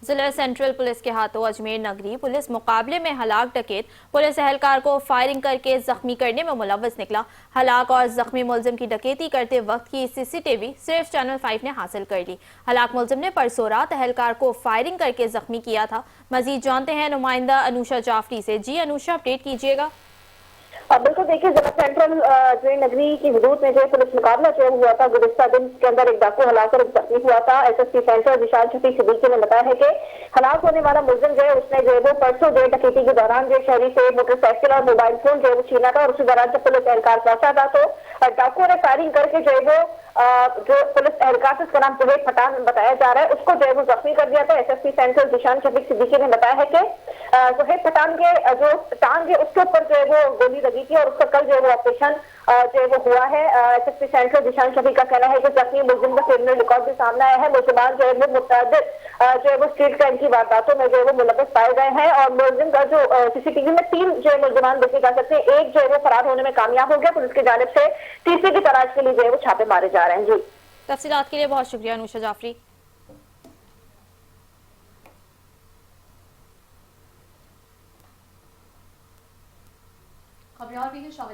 जिला central police के हाथों अजमेर नगरी पुलिस मुकाबले में हलाक डकैत पुलिस एहलकार को फायरिंग करके जख्मी करने में मुलव्वस निकला। हलाक और जख्मी मुलजिम की डकैती करते वक्त की सीसीटीवी सिर्फ चैनल 5 ने हासिल कर ली। हलाक मुलजिम ने परसों रात एहलकार को फायरिंग करके जख्मी किया था। मजीद जानते हैं नुमाइंदा अनुषा जाफरी से। जी अनुषा, अपडेट कीजिएगा। बिल्कुल, देखिए जिला सेंट्रल अजमेर नगरी की हदूद में जो पुलिस मुकाबला जो हुआ था गुज़िश्ता दिन के अंदर एक डाकू हलाक और जख्मी हुआ था। एसएसपी सेंटर विशाल शफीक सिद्दीकी ने बताया है कि हलाक होने वाला मुलजिम जो है उसने जो है वो परसों जो डकैती के दौरान जो शहरी से मोटरसाइकिल और मोबाइल फोन जो है वो छीना था और उसी दौरान जब पुलिस एहलकार पहुंचा था तो डाकू ने फायरिंग करके जो है वो जो पुलिस एहलकार जिसका नाम जुबैर पठान बताया जा रहा है उसको जो है वो जख्मी कर दिया था। एसएसपी सेंट्रल विशाल शफीक सिद्दीकी ने बताया है कि जुबैर पठान के जो टांग है उसके ऊपर जो है वो गोली लगी थी और उसका कल जो है वो ऑपरेशन जो है वो हुआ है। एसएसपी सेंट्रल विशाल शफीक का कहना है कि जख्मी मुलजिम का क्रिमिनल रिकॉर्ड भी सामने आया है। मुलजिमान जो है वो मुतअद्दिद जो है वो स्ट्रीट क्राइम की वारदातों में जो है वो मुलव्वस पाए गए हैं और मुलजिम का जो सीसीटीवी में 3 जो है मुलजिमान देखे जा सकते हैं। एक जो है वो फरार होने में कामयाब हो गया। पुलिस की जानिब से तीसरे की तलाश के लिए जो है वो छापे मारे जा रहे हैं। जी, तफसीलात के लिए बहुत शुक्रिया अनुषा जाफरी। खबरें और भी हैं।